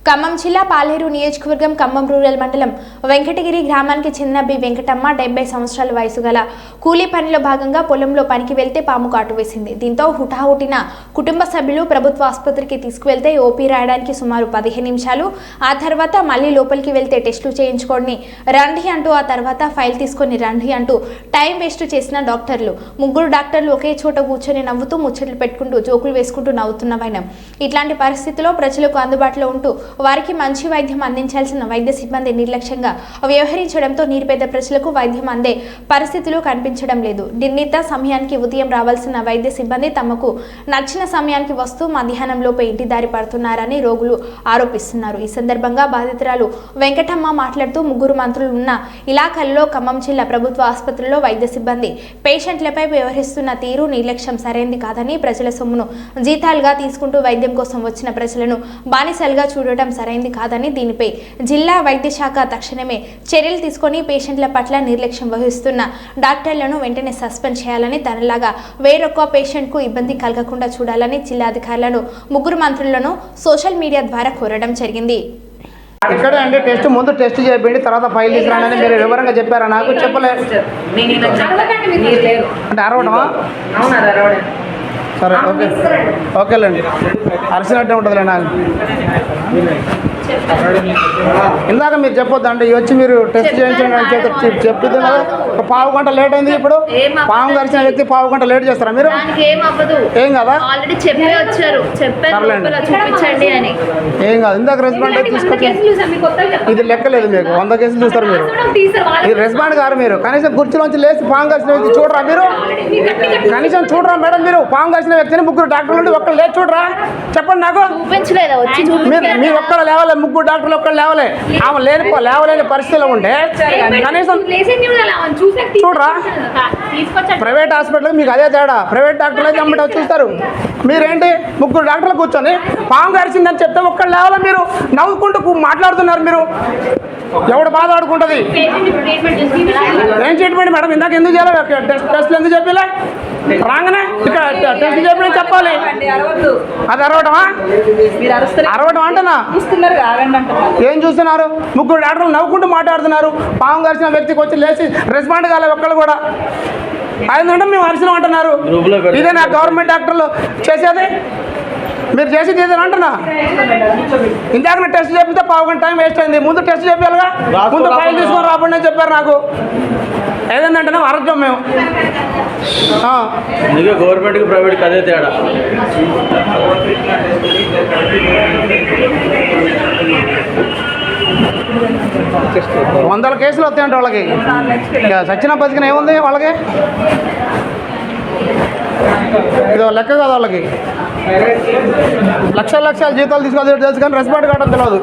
ఖమ్మం జిల్లా పాలేరు నియోజకవర్గం ఖమ్మం రూరల్ మండలం వెంకటగిరి గ్రామానికి చెందిన బి వెంకటమ్మ 70 సంవత్సరాల వయసు గల కూలీ పనిలో భాగంగా పొలంలో పనికి వెళ్తే పాము కాటు వేసింది. దీంతో హుటాహుటిన కుటుంబ సభ్యులు ప్రభుత్వ ఆసుపత్రికి తీసుకువెళ్తే ఓపీ రాయడానికి సుమారు 15 నిమిషాలు, ఆ తర్వాత మళ్లీ లోపలికి వెళ్తే టెస్టులు చేయించుకొని రండి అంటూ ఆ తర్వాత ఫైల్ తీసుకొని రండి అంటూ టైం వేస్ట్ చేసిన డాక్టర్లు. ముగ్గురు డాక్టర్లు ఒకే చోట కూర్చొని నవ్వుతూ ముచ్చట్లు పెట్టుకుంటూ జోకులు వేసుకుంటూ నవ్వుతున్న వైనం. ఇట్లాంటి పరిస్థితుల్లో ప్రజలకు అందుబాటులో ఉంటూ వారికి మంచి వైద్యం అందించాల్సిన వైద్య సిబ్బంది నిర్లక్ష్యంగా వ్యవహరించడంతో నిరుపేద ప్రజలకు వైద్యం అందే పరిస్థితులు కనిపించడం లేదు. నిర్ణీత సమయానికి ఉదయం రావాల్సిన వైద్య సిబ్బంది తమకు నచ్చిన సమయానికి వస్తూ మధ్యాహ్నంలోపే ఇంటి దారి పడుతున్నారని రోగులు ఆరోపిస్తున్నారు. ఈ సందర్భంగా బాధితురాలు వెంకటమ్మ మాట్లాడుతూ ముగ్గురు మంత్రులు ఉన్న ఇలాఖల్లో ఖమ్మం జిల్లా ప్రభుత్వ ఆసుపత్రిలో వైద్య సిబ్బంది పేషెంట్లపై వ్యవహరిస్తున్న తీరు నిర్లక్ష్యం సరైంది కాదని, ప్రజల సొమ్మును జీతాలుగా తీసుకుంటూ వైద్యం కోసం వచ్చిన ప్రజలను బానిసలుగా చూడటం సరైంది కాదని, దీనిపై జిల్లా వైద్య శాఖ తక్షణమే చర్యలు తీసుకొని పేషెంట్ల పట్ల నిర్లక్ష్యం వహిస్తున్న డాక్టర్లను వెంటనే సస్పెండ్ చేయాలని, తనలాగా వేరొక పేషెంట్కు ఇబ్బంది కలగకుండా చూడాలని జిల్లా అధికారులను ముగ్గురు మంత్రులను సోషల్ మీడియా ద్వారా కోరడం జరిగింది. ఇక్కడ అంటే టెస్ట్ ముందు టెస్ట్ చేయండి, తర్వాత ఫైల్ తీసుకురానని మీరు వివరంగా చెప్పారా? నాకు చెప్పలేదు. అంటే అరవడమా? సరే, ఓకే, ఓకేలేండి. అరిసినట్టే ఉంటుందిలే. నాకు ఇందాక మీరు చెప్పొద్దు అంటే వచ్చి మీరు టెస్ట్ చేయించండి అని చెప్తుంది కదా. ఒక పావు గంట లేట్ అయింది. ఇప్పుడు పాము కరిచిన వ్యక్తి పావు గంట లేట్ చేస్తారా మీరు? ఏం కదా, ఏం కాదు. ఇందాక రెస్పాండ్ అయితే తీసుకొచ్చి ఇది లెక్కలేదు. మీకు 100 కేసులు చూస్తారు మీరు. ఇది రెస్పాండ్ గారు. మీరు కనీసం కుర్చీలోంచి లేచి పాము కరిచిన వ్యక్తి చూడరా? మీరు కనీసం చూడరా మేడం? మీరు పాము కరిచిన వ్యక్తిని ముగ్గురు డాక్టర్లు ఉండి ఒక్కరు లేచి చూడరా? చెప్పండి నాకు. మీరు ఒక్కరు లేవాలి, ముగ్గురు డాక్టర్లు ఒక్కరు లేవలే. ఆమె లేవలేని పరిస్థితిలో ఉంటే కనీసం చూడరా? ప్రైవేట్ హాస్పిటల్ మీకు అదే తేడా. ప్రైవేట్ డాక్టర్లు అయితే అమ్మట చూస్తారు. మీరేంటి ముగ్గురు డాక్టర్లు కూర్చొని పాము కరిచిందని చెప్తే ఒక్కరు లేవాల? మీరు నవ్వుకుంటూ మాట్లాడుతున్నారు. మీరు ఎవడు బాధ ఆడుకుంటుంది? ఏం ట్రీట్మెంట్ మేడం? ఇందాక ఎందుకు చేయాలి? టెస్ట్లు ఎందుకు చెప్పలే? రాగానే ఇక్కడ టెస్ట్ చెప్పి చెప్పాలి. అది అరవటమా? అరవటం అంటనా? ఏం చూస్తున్నారు? ముగ్గురు డాక్టర్లు నవ్వుకుంటూ మాట్లాడుతున్నారు. పాము కరిచిన వ్యక్తికి వచ్చి లేచి రెస్పాండ్ కాలేదు ఒక్కళ్ళు కూడా. అయిందంటే మేము అరిసినాం అంటున్నారు. ఇదే నా గవర్నమెంట్ డాక్టర్లు చేసేది? మీరు చేసేది ఏదైనా అంటున్నా? ఇందాక టెస్ట్ చేపితే పావు గంట టైం వేస్ట్ అయింది. ముందు టెస్ట్ చెప్పాలిగా. ముందు ఫైల్ తీసుకొని రాబడి అని చెప్పారు నాకు. ఏదంటే అరచం మేము. గవర్నమెంట్కి ప్రైవేట్కి అదే తేడా. వందల కేసులు వస్తాయంటే వాళ్ళకి. సచిన బతికిన ఏముంది వాళ్ళకి? ఇది లెక్క కదా వాళ్ళకి. లక్షల జీతాలు తీసుకోవాలి తెలుసు కానీ రెస్పాండ్ కావడం తెలియదు.